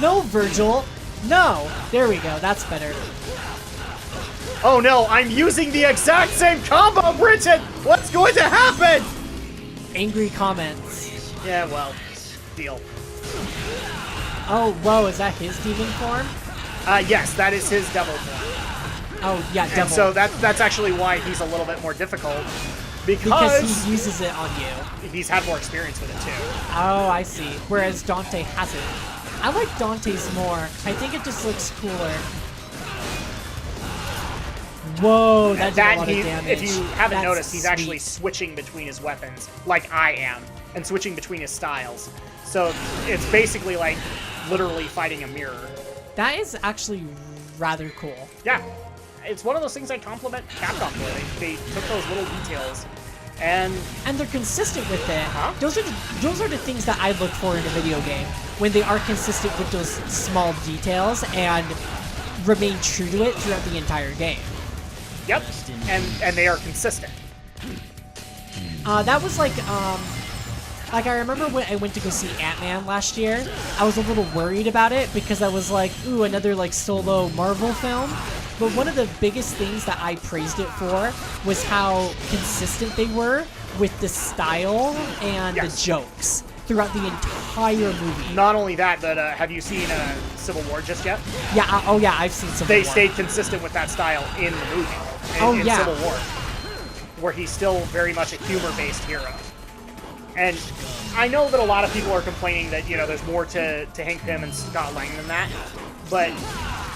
No, Virgil. No. There we go. That's better. Oh no, I'm using the exact same combo, Brinton! What's going to happen? Angry comments. Yeah, well, deal. Oh, whoa, is that his demon form? Yes, that is his devil form. Oh, yeah, devil. And so that's actually why he's a little bit more difficult. Because he uses it on you. He's had more experience with it, too. Oh, I see. Whereas Dante hasn't. I like Dante's more. I think it just looks cooler. Whoa, that did a lot of damage. If you haven't That's noticed, he's sweet. actually switching between his weapons, like I am, and switching between his styles. So it's basically like literally fighting a mirror. That is actually rather cool. Yeah, it's one of those things I compliment Capcom for. They took those little details, and they're consistent with it. Huh? Those are the things that I look for in a video game, when they are consistent with those small details and remain true to it throughout the entire game. yep, and they are consistent. That was like I remember when I went to go see Ant-Man last year, I was a little worried about it because I was like, ooh, another like solo Marvel film. But one of the biggest things that I praised it for was how consistent they were with the style and the jokes throughout the entire movie. Not only that, but have you seen Civil War just yet? Yeah, oh yeah, I've seen Civil War. They stayed consistent with that style in the movie, in Civil War, where he's still very much a humor-based hero. And I know that a lot of people are complaining that, you know, there's more to Hank Pym and Scott Lang than that, but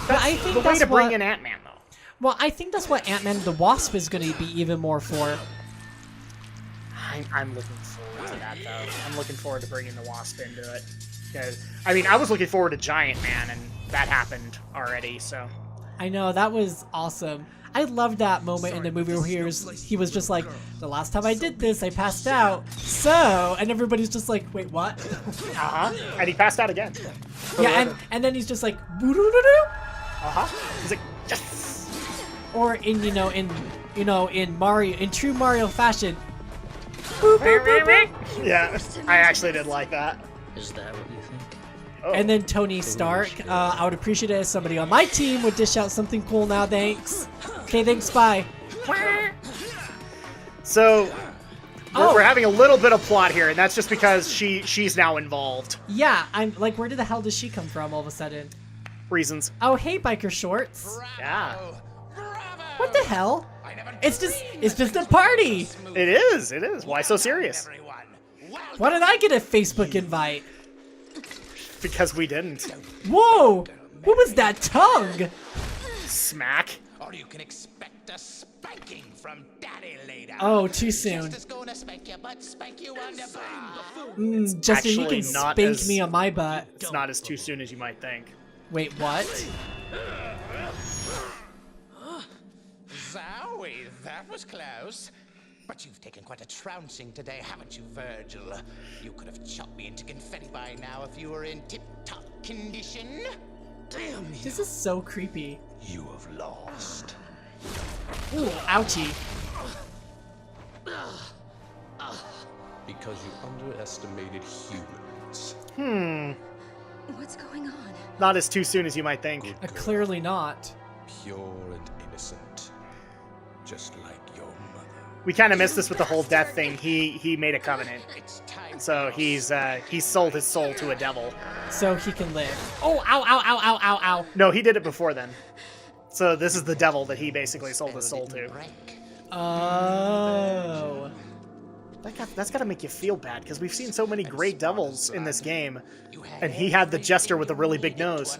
that's I think the way that's to bring in Ant-Man, though. Well, I think that's what Ant-Man and the Wasp is going to be even more for. I'm looking forward to that, though. I'm looking forward to bringing the Wasp into it. I mean, I was looking forward to Giant Man, and that happened already, so... I know, that was awesome. I loved that moment in the movie where he was just like, the last time I did this, I passed out. So, and everybody's just like, wait, what? Uh-huh. And he passed out again. Yeah, and then he's just like, boo-doo-doo-doo. Uh-huh. He's like, yes! Or in Mario, in true Mario fashion, boop, boop, boop, boop. Yeah, I actually did like that. Is that what you think? Oh. And then Tony Stark, I would appreciate it if somebody on my team would dish out something cool now, thanks. Okay, thanks, bye. So, we're having a little bit of plot here, and that's just because she's now involved. Yeah, I'm like, where the hell does she come from all of a sudden? Reasons. Oh, hey, biker shorts. Yeah. What the hell? It's just a party. It is. Why so serious? Why did I get a Facebook invite? Because we didn't. Whoa! What was that tongue? Smack. Or you can expect a spanking from Daddy later. Oh, too soon. Just gonna spank your butt, spank you on the butt. Justin, you Actually, can not spank as- me on my butt. It's not as too soon as you might think. Wait, what? Zowie, that was close. But you've taken quite a trouncing today, haven't you, Virgil? You could have chopped me into confetti by now if you were in tip-top condition. Damn you. This is so creepy. You have lost. Ooh, ouchie. Because you underestimated humans. What's going on? Not as too soon as you might think. Clearly not. Pure and innocent. Just like your mother. We kind of missed this with the whole death thing. He made a covenant, It's time. so he's sold his soul to a devil. So he can live. Oh, ow, ow, ow, ow, ow, ow. No, he did it before then. So this is the devil that he basically sold his soul to. Oh. That's got to make you feel bad, because we've seen so many great devils in this game, and he had the jester with a really big nose.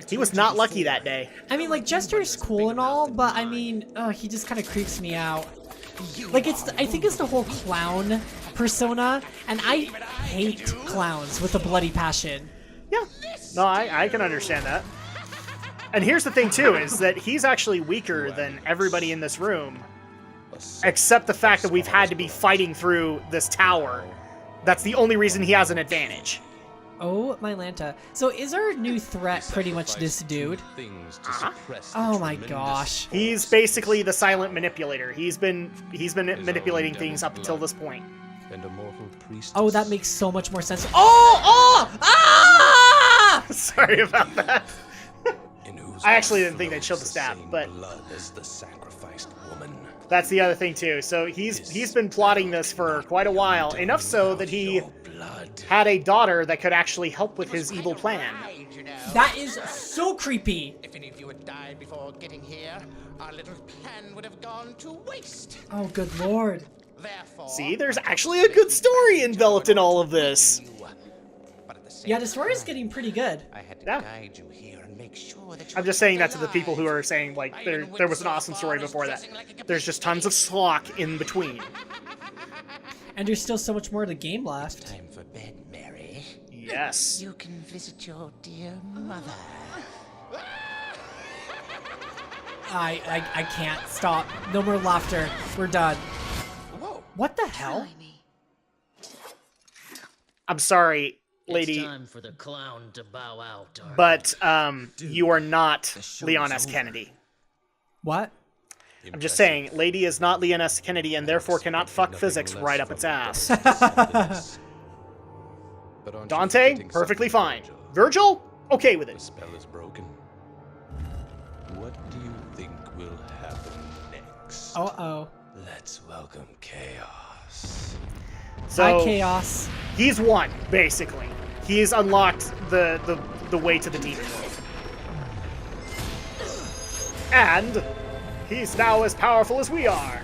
He was not lucky that day. I mean, like, Jester's cool and all, but I mean, he just kind of creeps me out. Like, I think it's the whole clown persona, and I hate clowns with a bloody passion. Yeah. No, I can understand that. And here's the thing, too, is that he's actually weaker than everybody in this room, except the fact that we've had to be fighting through this tower. That's the only reason he has an advantage. Oh, my Lanta. So is our new threat pretty much this dude? Oh my gosh. He's basically the silent manipulator. He's been manipulating things up until this point. And a mortal priest. Oh, that makes so much more sense. Oh! Oh! Ah! Sorry about that. I actually didn't think they'd show the stab, but blood as the sacrificed woman. that's the other thing too. So he's been plotting this for quite a while, enough so that he had a daughter that could actually help with his evil plan. That is so creepy. If any of you had died before getting here, our little plan would have gone to waste. Oh, good lord. Therefore, See, there's actually a good story enveloped in all of this. but at the same Yeah, the story is getting pretty good. I had to Yeah. guide you here and make sure that you I'm just saying that to the people who are saying, like, there was an awesome story before that. There's just tons of slock in between. And there's still so much more of the game left. time for bed, Mary. Yes. You can visit your dear mother. I can't. Stop. No more laughter. We're done. Whoa. What the hell? Blimey. I'm sorry, lady, It's time for the clown to bow out, Arkham. but you are not Leon S. Kennedy. What? I'm just saying, lady is not Leon S. Kennedy and therefore cannot fuck physics right up its ass. Dante, perfectly fine. Virgil, okay with The it. spell is broken. What do you think will happen next? Uh-oh. Let's welcome chaos. Hi, So Chaos. he's won, basically. He's unlocked the way to the demon world. And he's now as powerful as we are.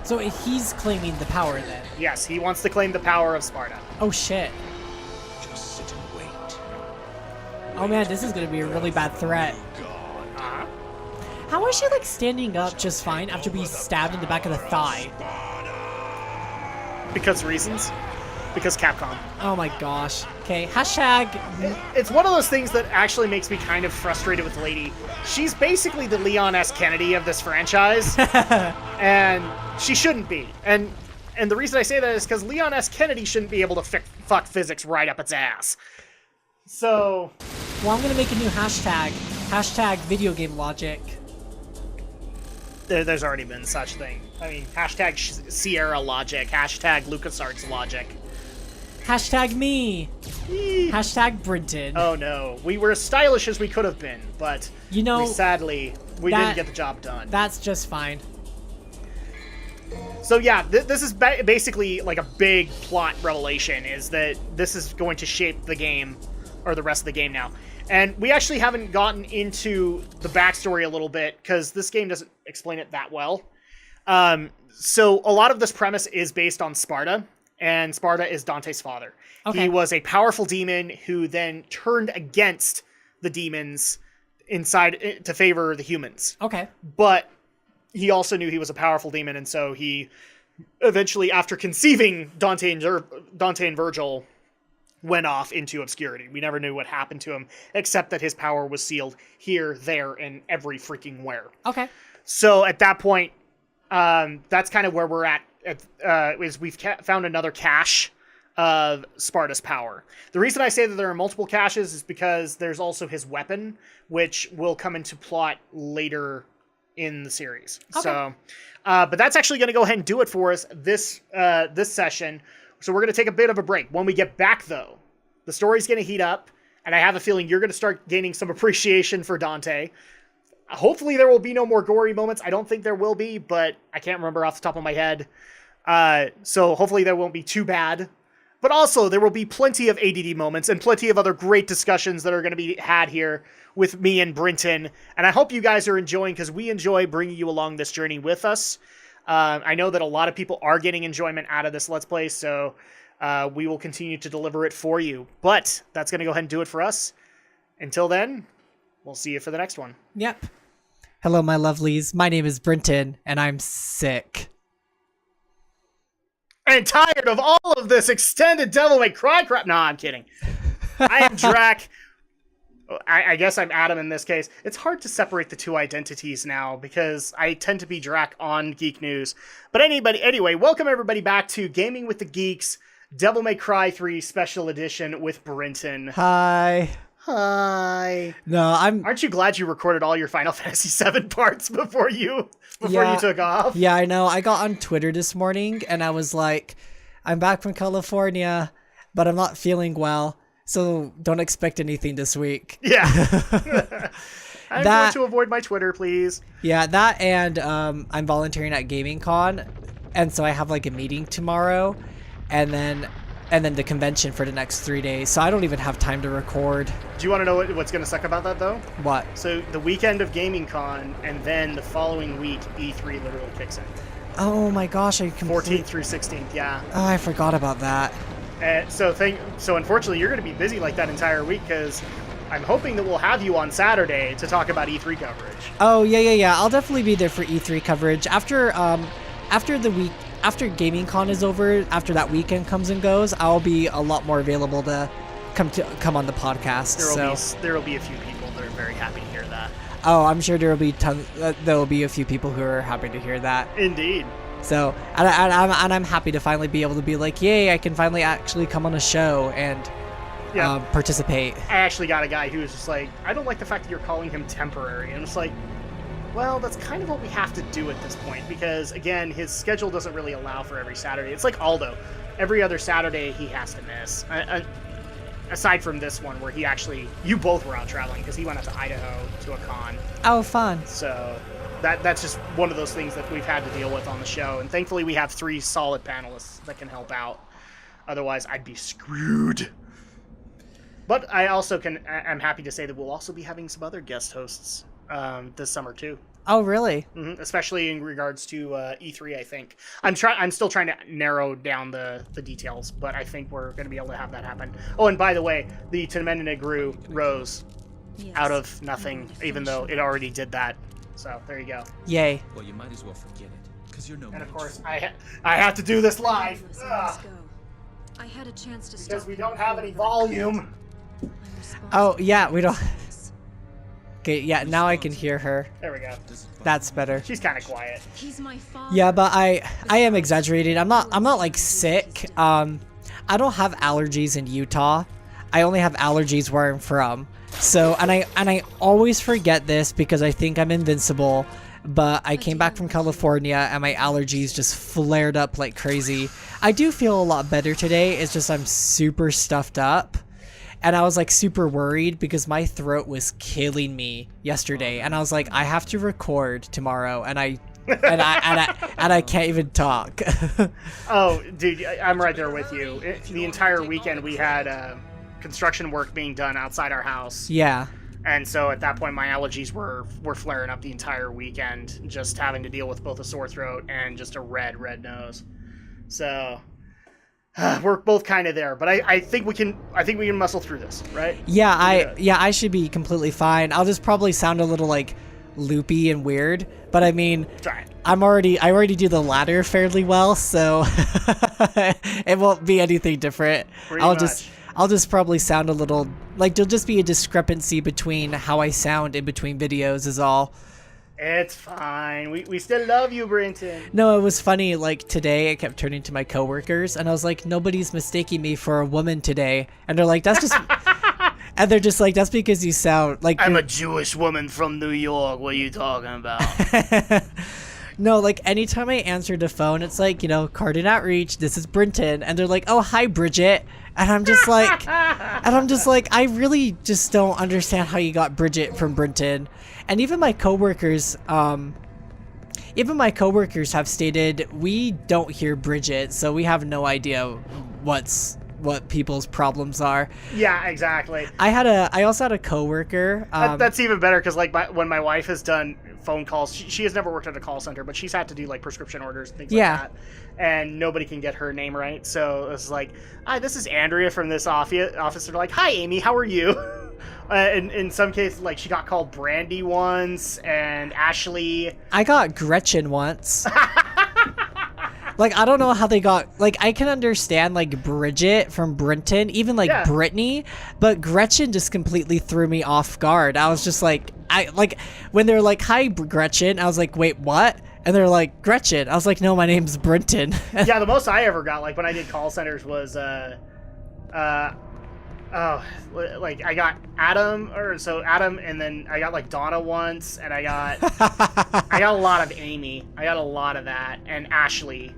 So he's claiming the power then. Yes, he wants to claim the power of Sparta. Oh, shit. Just sit and wait. Oh, man, this is going to be a really bad threat. Uh-huh. How is she, like, standing up just fine after being stabbed in the back of the thigh? Because reasons. Because Capcom. Oh, my gosh. Okay, hashtag... It's one of those things that actually makes me kind of frustrated with Lady. She's basically the Leon S. Kennedy of this franchise. And she shouldn't be. And the reason I say that is because Leon S. Kennedy shouldn't be able to fuck physics right up its ass. So... Well, I'm going to make a new hashtag. Hashtag video game logic. There's already been such thing. I mean, hashtag Sierra logic. Hashtag LucasArts logic. Hashtag me. Hashtag Brinton. Oh no, we were as stylish as we could have been, but You know, sadly, we that- didn't get the job done. That's just fine. So yeah, this is basically like a big plot revelation, is that this is going to shape the game, or the rest of the game now. And we actually haven't gotten into the backstory a little bit, because this game doesn't explain it that well. So a lot of this premise is based on Sparta, and Sparta is Dante's father. Okay. He was a powerful demon who then turned against the demons inside to favor the humans. Okay. But he also knew he was a powerful demon, and so he eventually, after conceiving Dante and Virgil, went off into obscurity. We never knew what happened to him, except that his power was sealed here, there, and every freaking where. Okay. So at that point, that's kind of where we're at. Is we've found another cache of Sparta's power. The reason I say that there are multiple caches is because there's also his weapon, which will come into plot later in the series. Okay. So, but that's actually going to go ahead and do it for us this session. So we're going to take a bit of a break. When we get back, though, the story's going to heat up, and I have a feeling you're going to start gaining some appreciation for Dante. Hopefully there will be no more gory moments. I don't think there will be, but I can't remember off the top of my head. So hopefully there won't be too bad. But also, there will be plenty of ADD moments and plenty of other great discussions that are going to be had here with me and Brinton. And I hope you guys are enjoying, because we enjoy bringing you along this journey with us. I know that a lot of people are getting enjoyment out of this Let's Play, so we will continue to deliver it for you. But that's going to go ahead and do it for us. Until then, we'll see you for the next one. Yep. Hello, my lovelies. My name is Brinton, and I'm sick. And tired of all of this extended Devil May Cry crap. No, I'm kidding. I am Drac. I guess I'm Adam in this case. It's hard to separate the two identities now, because I tend to be Drac on Geek News. But anyway, welcome everybody back to Gaming with the Geeks, Devil May Cry 3 Special Edition with Brinton. Hi. Hi. No, Aren't you glad you recorded all your Final Fantasy VII parts before you Yeah. took off? Yeah, I know. I got on Twitter this morning, and I was like, I'm back from California, but I'm not feeling well. So don't expect anything this week. Yeah. I'm going to avoid my Twitter, please. Yeah, that and I'm volunteering at Gaming Con, and so I have like a meeting tomorrow, and then the convention for the next 3 days. So I don't even have time to record. Do you want to know what's going to suck about that, though? What? So the weekend of Gaming Con, and then the following week, E3 literally kicks in. Oh my gosh, 14th through 16th, yeah. Oh, I forgot about that. So unfortunately, you're going to be busy like that entire week, because I'm hoping that we'll have you on Saturday to talk about E3 coverage. Oh, yeah. I'll definitely be there for E3 coverage. After Gaming Con is over, after that weekend comes and goes, I'll be a lot more available to come on the podcast. There will be a few people that are very happy to hear that. Oh, I'm sure there will be a few people who are happy to hear that. Indeed. So, and I'm happy to finally be able to be like, yay, I can finally actually come on a show and participate. I actually got a guy who was just like, I don't like the fact that you're calling him temporary. And it's like, well, that's kind of what we have to do at this point, because, again, his schedule doesn't really allow for every Saturday. It's like Aldo. Every other Saturday he has to miss. Aside from this one where you both were out traveling because he went out to Idaho to a con. Oh, fun. So that's just one of those things that we've had to deal with on the show. And thankfully we have 3 solid panelists that can help out. Otherwise, I'd be screwed. But I'm happy to say that we'll also be having some other guest hosts this summer too. Oh, really? Mm-hmm. Especially in regards to E3, I think. I'm still trying to narrow down the details, but I think we're going to be able to have that happen. Oh, and by the way, the Tenmen Negru rose out of nothing, even though it already did that. So there you go. Yay. Well, you might as well forget it, because you're no And of match course, for I have to do this live. I had a chance to Because we don't have any volume. Oh, yeah, we don't. Okay, yeah, now I can hear her. There we go. That's better. She's kind of quiet. He's my father. Yeah, but I am exaggerating. I'm not like sick. I don't have allergies in Utah. I only have allergies where I'm from. So, and I always forget this because I think I'm invincible, but I came back from California and my allergies just flared up like crazy. I do feel a lot better today. It's just I'm super stuffed up. And I was like super worried because my throat was killing me yesterday, and I was like, I have to record tomorrow, and I can't even talk. Oh, dude, I'm right there with you. The entire weekend we had construction work being done outside our house. Yeah. And so at that point, my allergies were flaring up the entire weekend, just having to deal with both a sore throat and just a red nose. So. We're both kind of there, but I think we can muscle through this, right? Yeah, I should be completely fine. I'll just probably sound a little like loopy and weird, but I mean, I already do the latter fairly well, so it won't be anything different. I'll just probably sound a little like there'll just be a discrepancy between how I sound in between videos is all. It's fine. We still love you, Brinton. No, it was funny. Like today, I kept turning to my coworkers, and I was like, "Nobody's mistaking me for a woman today." And they're like, "That's just," and they're just like, "That's because you sound like I'm a Jewish woman from New York. What are you talking about?" No, like anytime I answer the phone, it's like, card in outreach. This is Brinton, and they're like, "Oh, hi, Bridget," and I'm just like, I really just don't understand how you got Bridget from Brinton. And even my coworkers have stated we don't hear Bridget, so we have no idea what people's problems are. Yeah, exactly. I also had a coworker. That's even better because when my wife has done phone calls, she has never worked at a call center, but she's had to do like prescription orders and things like that. And nobody can get her name right, so it's like, "Hi, this is Andrea from this office." They're like, "Hi, Amy, how are you?" In some cases, like she got called Brandy once, and Ashley. I got Gretchen once. Like, I don't know how they got, like, I can understand, like, Bridget from Brinton, even, like, Brittany, but Gretchen just completely threw me off guard. I was just like, when they're like, "Hi, Gretchen," I was like, "Wait, what?" And they're like, "Gretchen." I was like, "No, my name's Brinton." Yeah, the most I ever got, like, when I did call centers was, like I got Adam, and then I got like Donna once, and I got a lot of Amy. I got a lot of that, and Ashley.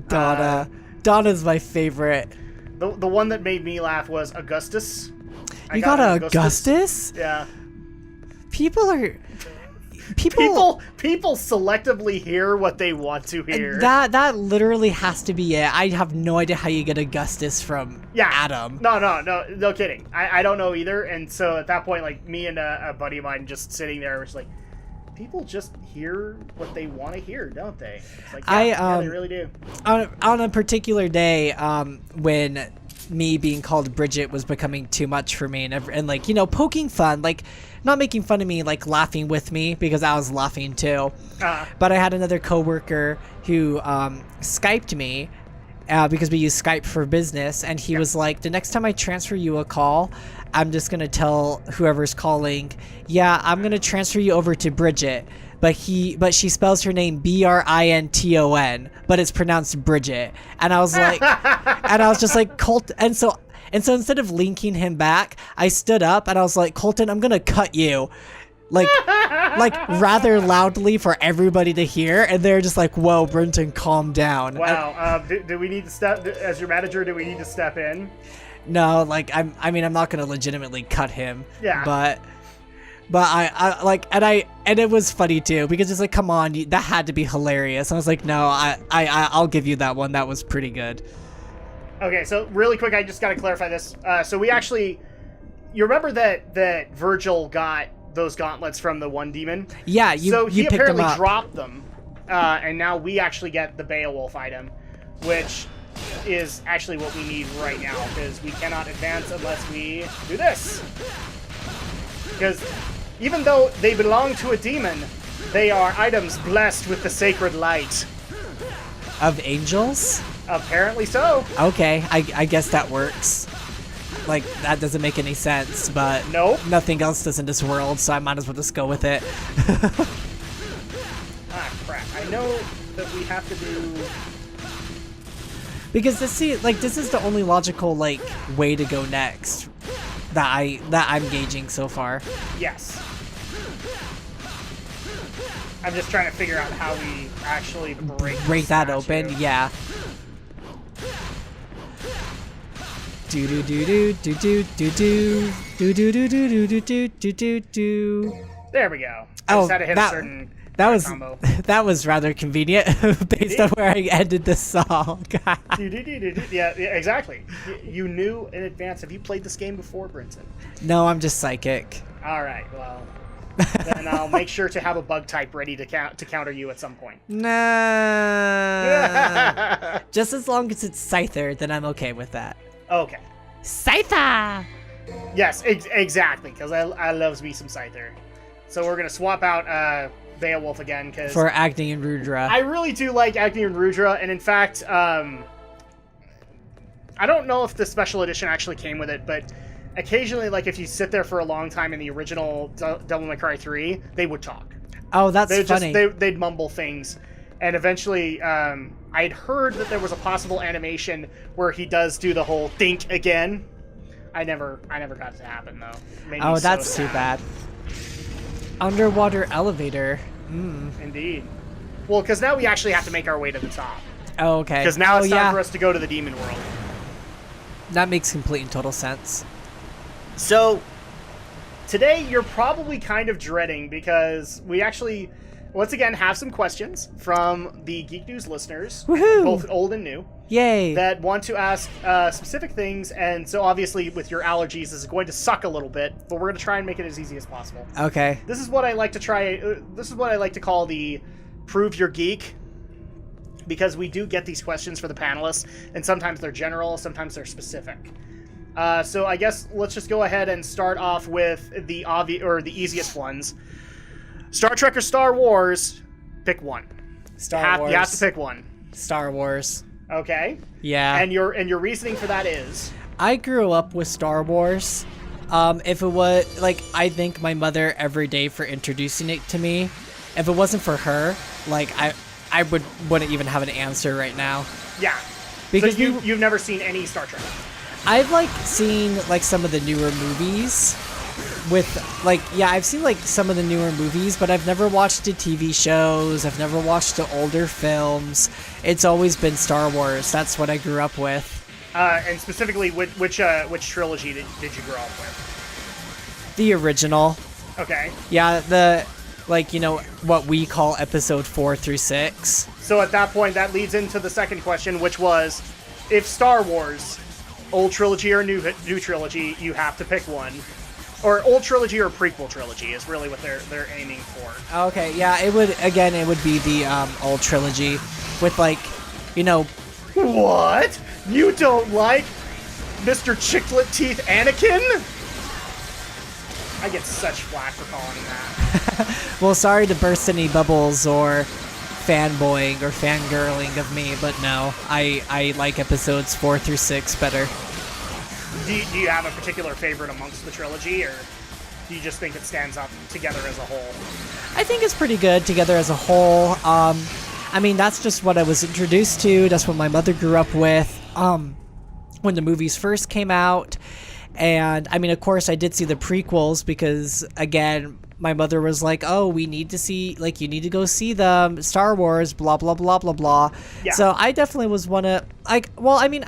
Donna's my favorite. The one that made me laugh was Augustus. You got a Augustus? Yeah. People selectively hear what they want to hear. That literally has to be it. I have no idea how you get Augustus from Adam. No kidding. I don't know either. And so at that point, like, me and a buddy of mine just sitting there was like, people just hear what they want to hear, don't they? It's like, yeah, they really do. On a particular day, when me being called Bridget was becoming too much for me, and like, you know, poking fun, like, not making fun of me, like laughing with me, because I was laughing too. But I had another coworker who Skyped me, because we use Skype for business, and he was like, the next time I transfer you a call, I'm just gonna tell whoever's calling, yeah, I'm gonna transfer you over to Bridget, but she spells her name Brinton, but it's pronounced Bridget. And I was like, and I was just like, Colt, and so instead of linking him back, I stood up and I was like, Colton, I'm gonna cut you, like rather loudly for everybody to hear, and they're just like, whoa, Brinton, calm down. Wow. Do we need to step, as your manager, do we need to step in? No, like, I'm not gonna legitimately cut him. Yeah. But I like, and it was funny too, because it's like, come on, that had to be hilarious. I was like, no, I'll give you that one. That was pretty good. Okay, so really quick, I just gotta clarify this. So we actually, you remember that Virgil got those gauntlets from the one demon? Yeah, so he picked apparently them up. dropped them, and now we actually get the Beowulf item, which is actually what we need right now, because we cannot advance unless we do this. Because even though they belong to a demon, they are items blessed with the sacred light. Of angels? Apparently so. Okay, I guess that works. Like, that doesn't make any sense, but nope. Nothing else does in this world, so I might as well just go with it. Crap. I know that we have to do... Because this is the only logical, like, way to go next that I'm gauging so far. Yes. I'm just trying to figure out how we actually break that open. Yeah. Do do do do do do do do do do do do do do do do do. There we go. I just had to hit a certain combo. That was rather convenient based on where I ended this song. Yeah, exactly. You knew in advance. Have you played this game before, Brinton? No, I'm just psychic. All right, well, then I'll make sure to have a bug type ready to counter you at some point. Nah. Just as long as it's Scyther, then I'm okay with that. Okay. Scyther! Yes, exactly, because I loves me some Scyther. So we're going to swap out Beowulf again. For Agni and Rudra. I really do like Agni and Rudra, and in fact, I don't know if the special edition actually came with it, but occasionally, like, if you sit there for a long time in the original Devil May Cry 3, they would talk. Oh, that's funny. They'd mumble things. And eventually, I'd heard that there was a possible animation where he does do the whole think again. I never got it to happen, though. Oh, that's too bad. Underwater elevator. Indeed. Well, because now we actually have to make our way to the top. Oh, okay. Because now it's time for us to go to the demon world. That makes complete and total sense. So, today you're probably kind of dreading, because we actually, once again, have some questions from the Geek News listeners, Woohoo! Both old and new. Yay! That want to ask specific things, and so obviously with your allergies, this is going to suck a little bit, but we're going to try and make it as easy as possible. Okay. This is what I like to this is what I like to call the Prove Your Geek, because we do get these questions for the panelists, and sometimes they're general, sometimes they're specific. So I guess let's just go ahead and start off with the the easiest ones. Star Trek or Star Wars? Pick one. Star Wars. You have to pick one. Star Wars. Okay. Yeah. And your reasoning for that is? I grew up with Star Wars. If it was, like, I thank my mother every day for introducing it to me. If it wasn't for her, like, I wouldn't even have an answer right now. Yeah. Because so you've never seen any Star Trek? I've, like, seen, like, some of the newer movies with, like, yeah, I've seen, like, some of the newer movies, but I've never watched the TV shows. I've never watched the older films. It's always been Star Wars. That's what I grew up with. And specifically, which trilogy did you grow up with? The original. Okay. Yeah, what we call episode 4 through 6. So at that point, that leads into the second question, which was, if Star Wars, old trilogy or new trilogy, you have to pick one. Or old trilogy or prequel trilogy is really what they're aiming for. Okay, yeah, it would be the old trilogy with What? You don't like Mr. Chiclet Teeth Anakin? I get such flack for calling him that. Well, sorry to burst any bubbles or fanboying or fangirling of me, but no, I like episodes 4 through 6 better. Do you have a particular favorite amongst the trilogy, or do you just think it stands up together as a whole? I think it's pretty good together as a whole. I mean, that's just what I was introduced to. That's what my mother grew up with when the movies first came out. And, I mean, of course, I did see the prequels because, again, my mother was like, oh, we need to see, you need to go see them, Star Wars, blah, blah, blah, blah, blah. Yeah. So I definitely was I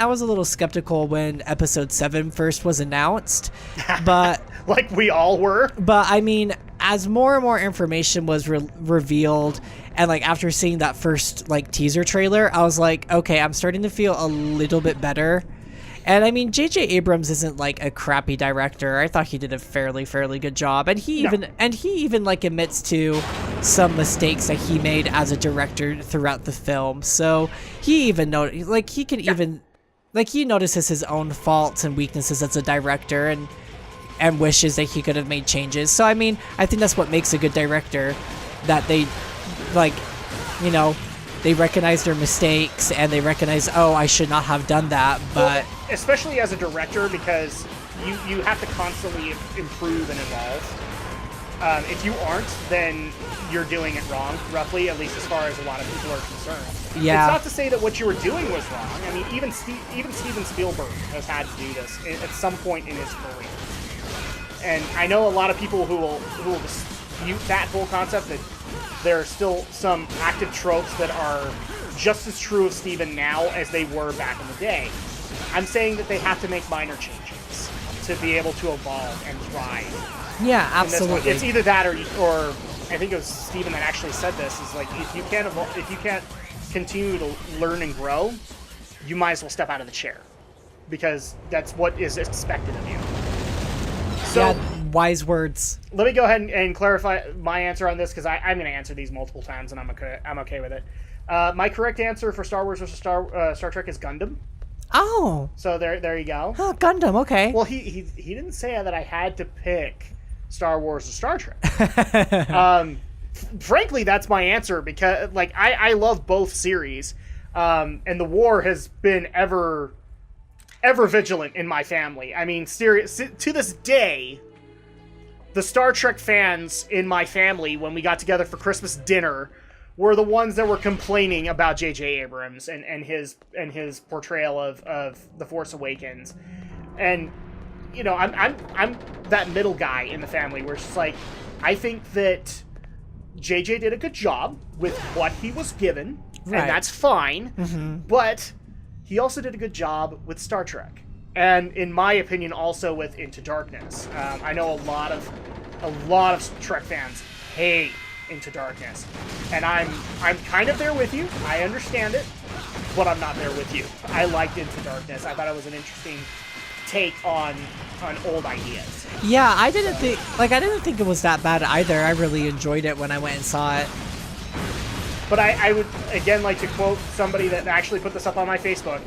was a little skeptical when Episode 7 first was announced, but... like we all were? But, I mean, as more and more information was revealed, and, after seeing that first, teaser trailer, I was like, okay, I'm starting to feel a little bit better. And I mean, J.J. Abrams isn't a crappy director. I thought he did a fairly good job, and he even admits to some mistakes that he made as a director throughout the film. So he even he notices his own faults and weaknesses as a director, and wishes that he could have made changes. So I mean, I think that's what makes a good director, that they they recognize their mistakes and they recognize, oh, I should not have done that, but... Well, especially as a director, because you have to constantly improve and evolve. If you aren't, then you're doing it wrong, roughly, at least as far as a lot of people are concerned. Yeah. It's not to say that what you were doing was wrong. I mean, even Steven Spielberg has had to do this at some point in his career. And I know a lot of people who will dispute that whole concept, that there are still some active tropes that are just as true of Steven now as they were back in the day. I'm saying that they have to make minor changes to be able to evolve and thrive. Yeah, absolutely. It's either that or I think it was Steven that actually said this, is if you can't continue to learn and grow, you might as well step out of the chair, because that's what is expected of you. So, yeah, wise words. Let me go ahead and clarify my answer on this, because I'm going to answer these multiple times, and I'm okay with it. My correct answer for Star Wars versus Star Trek is Gundam. Oh. So there you go. Oh, Gundam, okay. Well, he didn't say that I had to pick Star Wars or Star Trek. Frankly, that's my answer, because I love both series, and the war has been ever vigilant in my family. I mean, to this day, the Star Trek fans in my family, when we got together for Christmas dinner, were the ones that were complaining about J.J. Abrams and his portrayal of The Force Awakens. And I'm that middle guy in the family where it's just I think that J.J. did a good job with what he was given, right, and that's fine. Mm-hmm. But he also did a good job with Star Trek, and in my opinion, also with Into Darkness. I know a lot of Trek fans hate Into Darkness, and I'm kind of there with you. I understand it, but I'm not there with you. I liked Into Darkness. I thought it was an interesting take on old ideas. Yeah, I didn't think it was that bad either. I really enjoyed it when I went and saw it. But I would, again, like to quote somebody that actually put this up on my Facebook,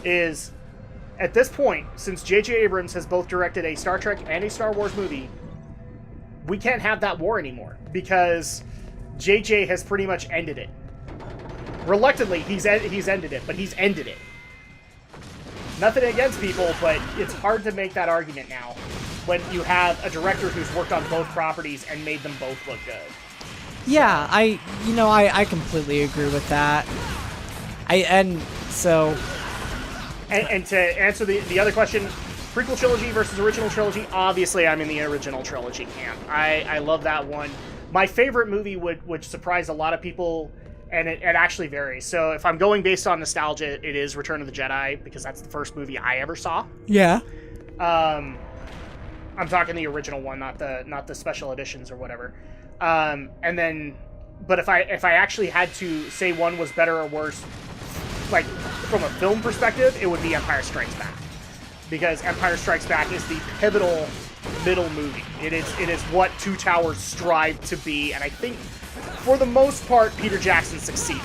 is, at this point, since J.J. Abrams has both directed a Star Trek and a Star Wars movie, we can't have that war anymore, because J.J. has pretty much ended it. Reluctantly, he's ended it, but he's ended it. Nothing against people, but it's hard to make that argument now when you have a director who's worked on both properties and made them both look good. Yeah, I completely agree with that. And to answer the other question, prequel trilogy versus original trilogy, obviously I'm in the original trilogy camp. I love that one. My favorite movie, which surprised a lot of people, And it actually varies. So if I'm going based on nostalgia, it is Return of the Jedi, because that's the first movie I ever saw. Yeah. I'm talking the original one, not the special editions or whatever. And then, but if I actually had to say one was better or worse, like from a film perspective, it would be Empire Strikes Back, because Empire Strikes Back is the pivotal middle movie. It is what Two Towers strive to be, and I think for the most part, Peter Jackson succeeded.